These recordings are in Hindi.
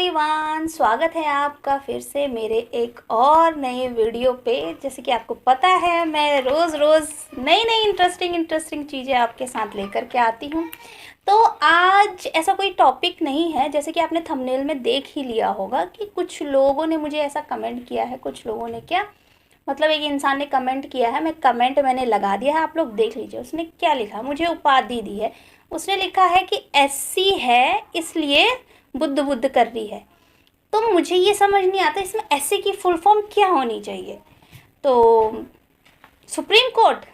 एवरीवन, स्वागत है आपका फिर से मेरे एक और नए वीडियो पे। जैसे कि आपको पता है मैं रोज़ रोज़ नई नई इंटरेस्टिंग चीज़ें आपके साथ लेकर के आती हूँ। तो आज ऐसा कोई टॉपिक नहीं है, जैसे कि आपने थंबनेल में देख ही लिया होगा कि कुछ लोगों ने मुझे ऐसा कमेंट किया है। कुछ लोगों ने क्या मतलब, एक इंसान ने कमेंट किया है, मैंने लगा दिया है, आप लोग देख लीजिए। उसने क्या लिखा, मुझे उपाधि दी है। उसने लिखा है कि एससी है इसलिए बुद्ध बुद्ध कर रही है। तो मुझे ये समझ नहीं आता इसमें एससी की फुल फॉर्म क्या होनी चाहिए। तो सुप्रीम कोर्ट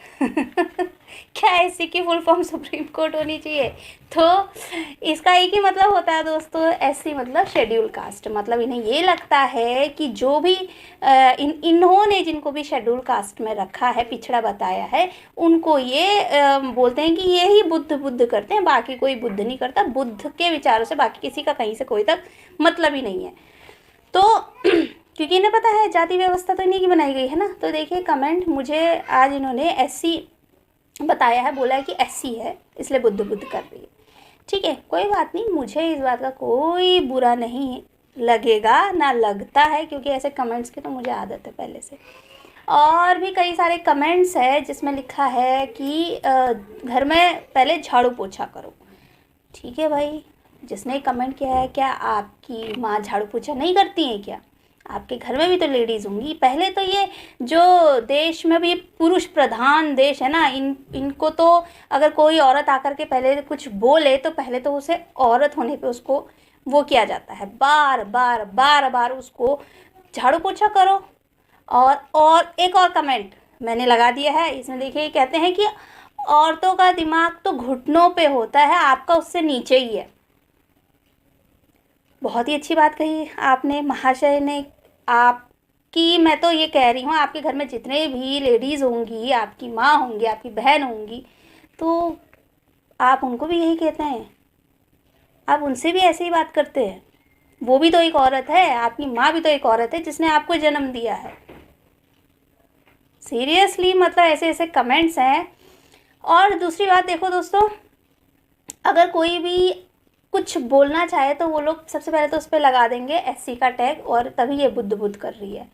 क्या एससी की फुल फॉर्म सुप्रीम कोर्ट होनी चाहिए? तो इसका एक ही मतलब होता है दोस्तों, एससी मतलब शेड्यूल कास्ट। मतलब इन्हें ये लगता है कि जो भी इन्होंने जिनको भी शेड्यूल कास्ट में रखा है, पिछड़ा बताया है, उनको ये बोलते हैं कि ये ही बुद्ध बुद्ध करते हैं, बाकी कोई बुद्ध नहीं करता। बुद्ध के विचारों से बाकी किसी का कहीं से कोई तक मतलब ही नहीं है। तो क्योंकि इन्हें पता है जाति व्यवस्था तो इन्हीं की बनाई गई है ना। तो देखिए कमेंट, मुझे आज इन्होंने एससी बताया है, बोला है कि एससी है इसलिए बुद्ध बुद्ध कर रही है। ठीक है, कोई बात नहीं, मुझे इस बात का कोई बुरा नहीं लगेगा, ना लगता है, क्योंकि ऐसे कमेंट्स की तो मुझे आदत है पहले से। और भी कई सारे कमेंट्स है जिसमें लिखा है कि घर में पहले झाड़ू पोछा करो। ठीक है भाई, जिसने कमेंट किया है, क्या आपकी माँ झाड़ू पोछा नहीं करती हैं क्या? आपके घर में भी तो लेडीज़ होंगी। पहले तो ये जो देश में भी पुरुष प्रधान देश है ना, इनको तो अगर कोई औरत आकर के पहले कुछ बोले तो पहले तो उसे औरत होने पे उसको वो किया जाता है, बार बार उसको झाड़ू पोछा करो। और एक और कमेंट मैंने लगा दिया है, इसमें देखिए कहते हैं कि औरतों का दिमाग तो घुटनों पे होता है, आपका उससे नीचे ही है। बहुत ही अच्छी बात कही आपने महाशय ने। आपकी, मैं तो ये कह रही हूँ, आपके घर में जितने भी लेडीज़ होंगी, आपकी माँ होंगी, आपकी बहन होंगी, तो आप उनको भी यही कहते हैं, आप उनसे भी ऐसे ही बात करते हैं। वो भी तो एक औरत है, आपकी माँ भी तो एक औरत है जिसने आपको जन्म दिया है। सीरियसली, मतलब ऐसे ऐसे कमेंट्स हैं। और दूसरी बात देखो दोस्तों, अगर कोई भी कुछ बोलना चाहे तो वो लोग सबसे पहले तो उस पर लगा देंगे एससी का टैग, और तभी ये बुद्ध बुद्ध कर रही है।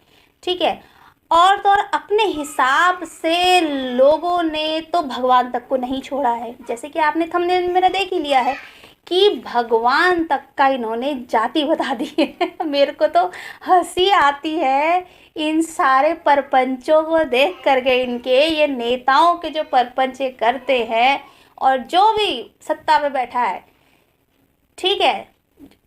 ठीक है, और तो और अपने हिसाब से लोगों ने तो भगवान तक को नहीं छोड़ा है। जैसे कि आपने थंबनेल में मेरा देख ही लिया है कि भगवान तक का इन्होंने जाति बता दी है। मेरे को तो हंसी आती है इन सारे परपंचों को देख करके, इनके ये नेताओं के जो परपंच ये करते हैं, और जो भी सत्ता पे बैठा है, ठीक है,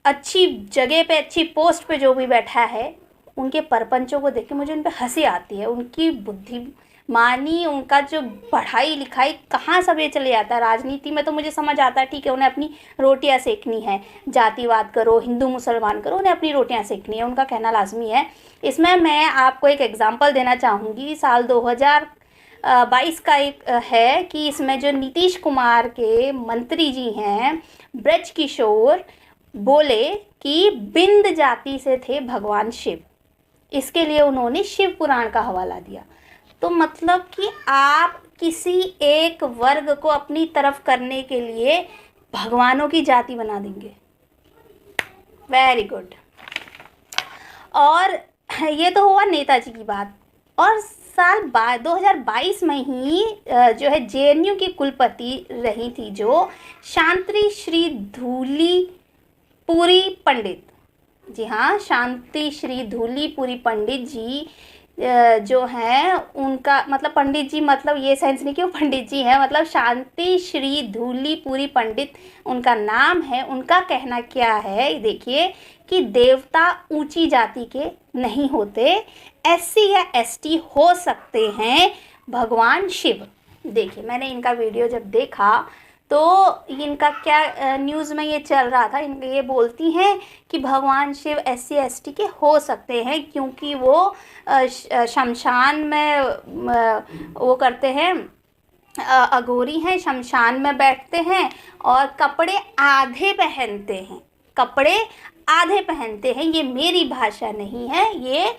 अच्छी जगह पे अच्छी पोस्ट पे जो भी बैठा है, उनके परपंचों को देख के मुझे उन पर हंसी आती है। उनकी बुद्धिमानी, उनका जो पढ़ाई लिखाई कहाँ सब ये चले जाता है। राजनीति में तो मुझे समझ आता है, ठीक है, उन्हें अपनी रोटियां सेकनी है, जातिवाद करो, हिंदू मुसलमान करो, उन्हें अपनी रोटियां सेकनी है, उनका कहना लाजमी है। इसमें मैं आपको एक एग्जाम्पल देना चाहूँगी। साल 2022 का एक है कि इसमें जो नीतीश कुमार के मंत्री जी हैं ब्रज किशोर, बोले कि बिंद जाति से थे भगवान शिव। इसके लिए उन्होंने शिव पुराण का हवाला दिया। तो मतलब कि आप किसी एक वर्ग को अपनी तरफ करने के लिए भगवानों की जाति बना देंगे। Very good. और ये तो हुआ नेताजी की बात। और साल 2022 में ही जो है जेएनयू की कुलपति रही थी जो शांति श्री धूलीपुरी पंडित। जी हाँ, शांति श्री धूलीपुरी पंडित जी जो हैं, उनका मतलब पंडित जी मतलब ये सेंस नहीं कि वो पंडित जी हैं, मतलब शांति श्री धूलीपुरी पंडित उनका नाम है। उनका कहना क्या है देखिए कि देवता ऊंची जाति के नहीं होते, एससी या एसटी हो सकते हैं भगवान शिव। देखिए मैंने इनका वीडियो जब देखा तो इनका क्या न्यूज़ में ये चल रहा था, इनके ये बोलती हैं कि भगवान शिव एससी एसटी के हो सकते हैं क्योंकि वो शमशान में वो करते हैं, अघोरी हैं, शमशान में बैठते हैं और कपड़े आधे पहनते हैं। ये मेरी भाषा नहीं है, ये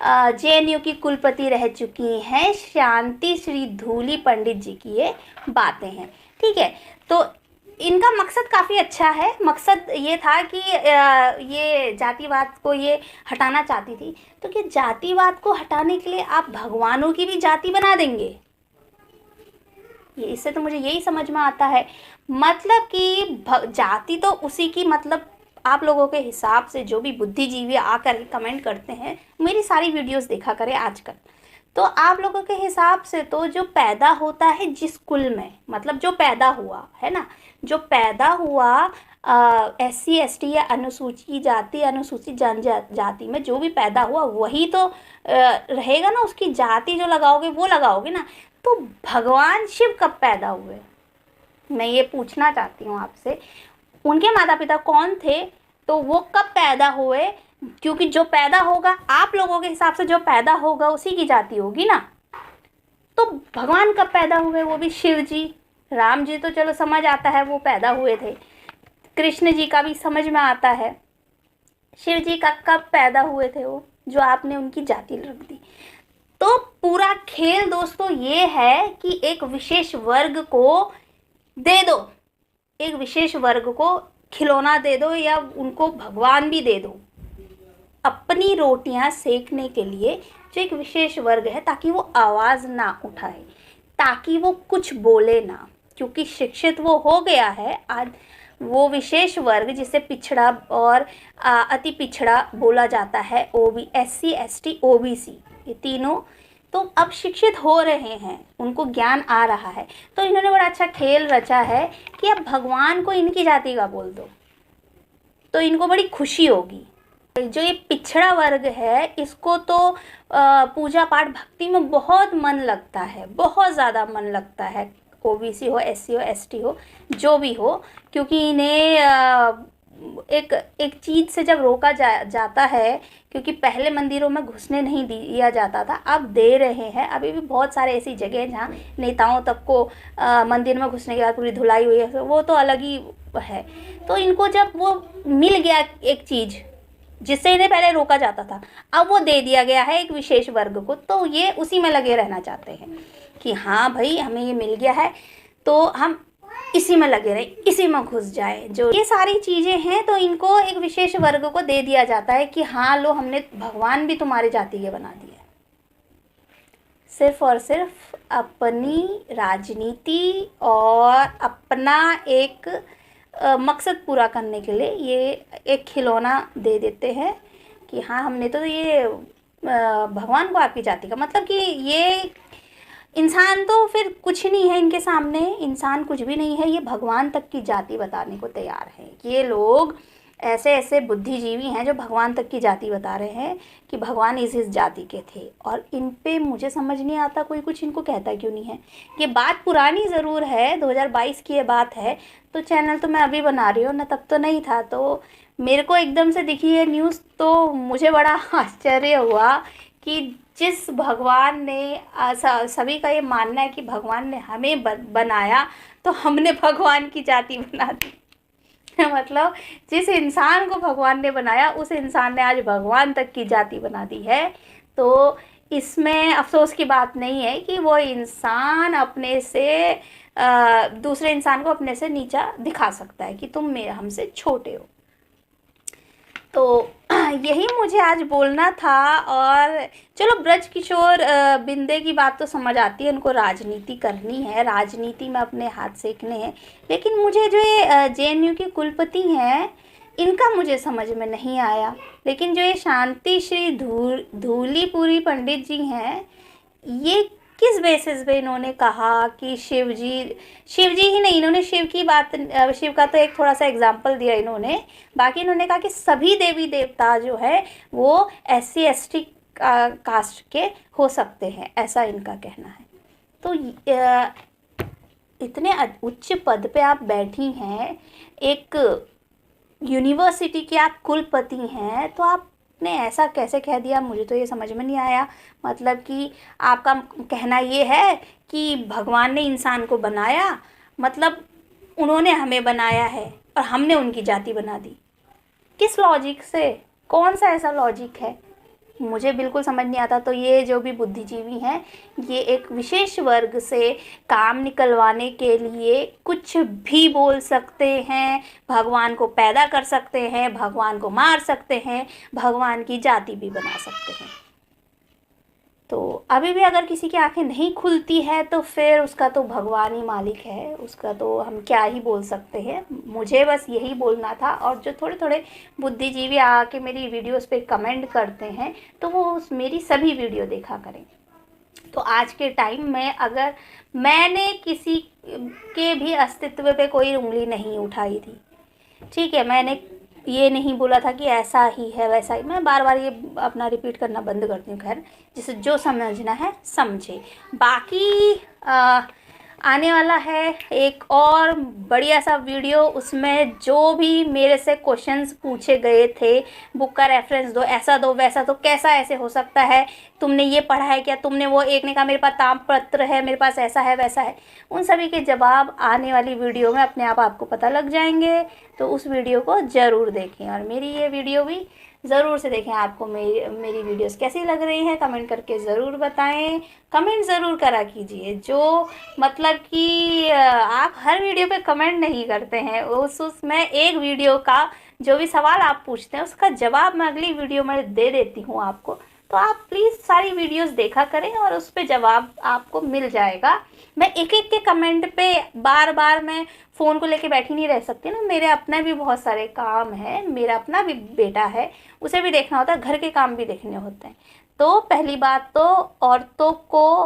जेएनयू की कुलपति रह चुकी हैं शांति श्री धूली पंडित जी की ये बातें हैं। ठीक है, तो इनका मकसद काफ़ी अच्छा है। मकसद ये था कि ये जातिवाद को ये हटाना चाहती थी। तो क्या जातिवाद को हटाने के लिए आप भगवानों की भी जाति बना देंगे? ये इससे तो मुझे यही समझ में आता है, मतलब कि जाति तो उसी की, मतलब आप लोगों के हिसाब से जो भी बुद्धिजीवी आकर कमेंट करते हैं, मेरी सारी वीडियोस देखा करें आजकल, तो आप लोगों के हिसाब से तो जो पैदा होता है जिस कुल में, मतलब जो पैदा हुआ है ना, जो पैदा हुआ SC ST या अनुसूचित जाति अनुसूचित जनजाति में जो भी पैदा हुआ वही तो रहेगा ना। उसकी जाति जो लगाओगे वो लगाओगे ना। तो भगवान शिव कब पैदा हुए, मैं ये पूछना चाहती हूँ आपसे। उनके माता पिता कौन थे, तो वो कब पैदा हुए? क्योंकि जो पैदा होगा आप लोगों के हिसाब से जो पैदा होगा उसी की जाति होगी ना। तो भगवान कब पैदा हुए? वो भी शिव जी। राम जी तो चलो समझ आता है वो पैदा हुए थे, कृष्ण जी का भी समझ में आता है, शिव जी का कब पैदा हुए थे वो, जो आपने उनकी जाति रख दी। तो पूरा खेल दोस्तों ये है कि एक विशेष वर्ग को दे दो, एक विशेष वर्ग को खिलौना दे दो या उनको भगवान भी दे दो अपनी रोटियां सेकने के लिए, जो एक विशेष वर्ग है, ताकि वो आवाज़ ना उठाए, ताकि वो कुछ बोले ना। क्योंकि शिक्षित वो हो गया है आज, वो विशेष वर्ग जिसे पिछड़ा और अति पिछड़ा बोला जाता है, SC ST OBC, ये तीनों तो अब शिक्षित हो रहे हैं, उनको ज्ञान आ रहा है। तो इन्होंने बड़ा अच्छा खेल रचा है कि अब भगवान को इनकी जाति का बोल दो, तो इनको बड़ी खुशी होगी। जो ये पिछड़ा वर्ग है इसको तो पूजा पाठ भक्ति में बहुत मन लगता है, बहुत ज़्यादा मन लगता है। OBC हो, SC हो, ST हो, जो भी हो, क्योंकि इन्हें एक चीज़ से जब रोका जाता है, क्योंकि पहले मंदिरों में घुसने नहीं दिया जाता था, अब दे रहे हैं। अभी भी बहुत सारे ऐसी जगह हैं जहाँ नेताओं तक को मंदिर में घुसने के बाद पूरी धुलाई हुई है, वो तो अलग ही है। तो इनको जब वो मिल गया एक चीज़ जिससे इन्हें पहले रोका जाता था, अब वो दे दिया गया है एक विशेष वर्ग को, तो ये उसी में लगे रहना चाहते हैं कि हाँ भाई हमें ये मिल गया है तो हम इसी में लगे रहे, इसी में घुस जाए। जो ये सारी चीज़ें हैं तो इनको एक विशेष वर्ग को दे दिया जाता है कि हाँ लो, हमने भगवान भी तुम्हारी जाति के बना दिए, सिर्फ और सिर्फ अपनी राजनीति और अपना एक मकसद पूरा करने के लिए ये एक खिलौना दे देते हैं कि हाँ हमने तो ये भगवान को आपकी जाति का, मतलब कि ये इंसान तो फिर कुछ नहीं है इनके सामने, इंसान कुछ भी नहीं है, ये भगवान तक की जाति बताने को तैयार है। ये लोग ऐसे ऐसे बुद्धिजीवी हैं जो भगवान तक की जाति बता रहे हैं कि भगवान इस जाति के थे, और इन पे मुझे समझ नहीं आता कोई कुछ इनको कहता क्यों नहीं है। ये बात पुरानी ज़रूर है, 2022 की ये बात है, तो चैनल तो मैं अभी बना रही हूँ ना, तब तो नहीं था। तो मेरे को एकदम से दिखी ये न्यूज़ तो मुझे बड़ा आश्चर्य हुआ कि जिस भगवान ने सभी का ये मानना है कि भगवान ने हमें बनाया तो हमने भगवान की जाति बना दी। मतलब जिस इंसान को भगवान ने बनाया उस इंसान ने आज भगवान तक की जाति बना दी है। तो इसमें अफसोस की बात नहीं है कि वो इंसान अपने से दूसरे इंसान को अपने से नीचा दिखा सकता है कि तुम हमसे छोटे हो। तो यही मुझे आज बोलना था। और चलो ब्रज किशोर बिंदे की बात तो समझ आती है, उनको राजनीति करनी है, राजनीति में अपने हाथ सेकने हैं, लेकिन मुझे जो ये JNU की कुलपति हैं इनका मुझे समझ में नहीं आया। लेकिन जो ये शांति श्री धूलीपुरी पंडित जी हैं, ये किस बेसिस पे इन्होंने कहा कि शिव जी ही नहीं, इन्होंने शिव की बात, शिव का तो एक थोड़ा सा एग्जाम्पल दिया इन्होंने, बाकी इन्होंने कहा कि सभी देवी देवता जो है वो SC ST कास्ट के हो सकते हैं, ऐसा इनका कहना है। तो इतने उच्च पद पे आप बैठी हैं, एक यूनिवर्सिटी के आप कुलपति हैं, तो आपने ऐसा कैसे कह दिया, मुझे तो ये समझ में नहीं आया। मतलब कि आपका कहना ये है कि भगवान ने इंसान को बनाया, मतलब उन्होंने हमें बनाया है और हमने उनकी जाति बना दी। किस लॉजिक से, कौन सा ऐसा लॉजिक है? मुझे बिल्कुल समझ नहीं आता। तो ये जो भी बुद्धिजीवी हैं, ये एक विशेष वर्ग से काम निकलवाने के लिए कुछ भी बोल सकते हैं, भगवान को पैदा कर सकते हैं, भगवान को मार सकते हैं, भगवान की जाति भी बना सकते हैं। तो अभी भी अगर किसी की आंखें नहीं खुलती है तो फिर उसका तो भगवान ही मालिक है, उसका तो हम क्या ही बोल सकते हैं। मुझे बस यही बोलना था। और जो थोड़े थोड़े बुद्धिजीवी आके मेरी वीडियोस पे कमेंट करते हैं तो वो मेरी सभी वीडियो देखा करें। तो आज के टाइम में अगर मैंने किसी के भी अस्तित्व पे कोई उंगली नहीं उठाई थी, ठीक है, मैंने ये नहीं बोला था कि ऐसा ही है वैसा ही, मैं बार बार ये अपना रिपीट करना बंद करती हूँ। खैर, जिसे जो समझना है समझे। बाकी आने वाला है एक और बढ़िया सा वीडियो, उसमें जो भी मेरे से क्वेश्चंस पूछे गए थे, बुक का रेफरेंस दो, ऐसा दो वैसा दो, कैसा ऐसे हो सकता है, तुमने ये पढ़ा है क्या, तुमने वो, एक ने कहा मेरे पास ताम्रपत्र है, मेरे पास ऐसा है वैसा है, उन सभी के जवाब आने वाली वीडियो में अपने आप आपको पता लग जाएंगे। तो उस वीडियो को ज़रूर देखें और मेरी ये वीडियो भी ज़रूर से देखें। आपको मेरी वीडियोस कैसी लग रही हैं कमेंट करके ज़रूर बताएं। कमेंट ज़रूर करा कीजिए। जो मतलब कि आप हर वीडियो पे कमेंट नहीं करते हैं, उसमें एक वीडियो का जो भी सवाल आप पूछते हैं उसका जवाब मैं अगली वीडियो में दे देती हूँ आपको। तो आप प्लीज़ सारी वीडियोस देखा करें और उस पर जवाब आपको मिल जाएगा। मैं एक एक के कमेंट पे बार बार मैं फ़ोन को लेके बैठी नहीं रह सकती ना, मेरे अपने भी बहुत सारे काम हैं, मेरा अपना भी बेटा है, उसे भी देखना होता है, घर के काम भी देखने होते हैं। तो पहली बात तो औरतों को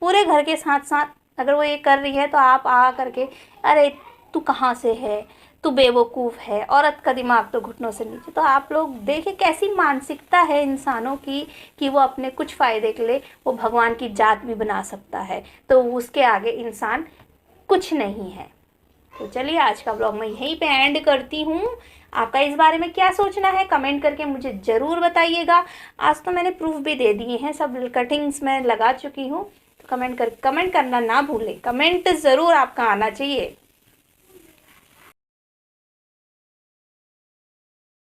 पूरे घर के साथ साथ अगर वो ये कर रही है तो आप आ करके, अरे तू कहाँ से है, तू बेवकूफ़ है, औरत का दिमाग तो घुटनों से नीचे। तो आप लोग देखें कैसी मानसिकता है इंसानों की कि वो अपने कुछ फ़ायदे के लिए वो भगवान की जात भी बना सकता है, तो उसके आगे इंसान कुछ नहीं है। तो चलिए आज का ब्लॉग मैं यहीं पे एंड करती हूँ। आपका इस बारे में क्या सोचना है कमेंट करके मुझे ज़रूर बताइएगा। आज तो मैंने प्रूफ भी दे दिए हैं, सब कटिंग्स में लगा चुकी हूँ। कमेंट करना ना भूलें, कमेंट ज़रूर आपका आना चाहिए।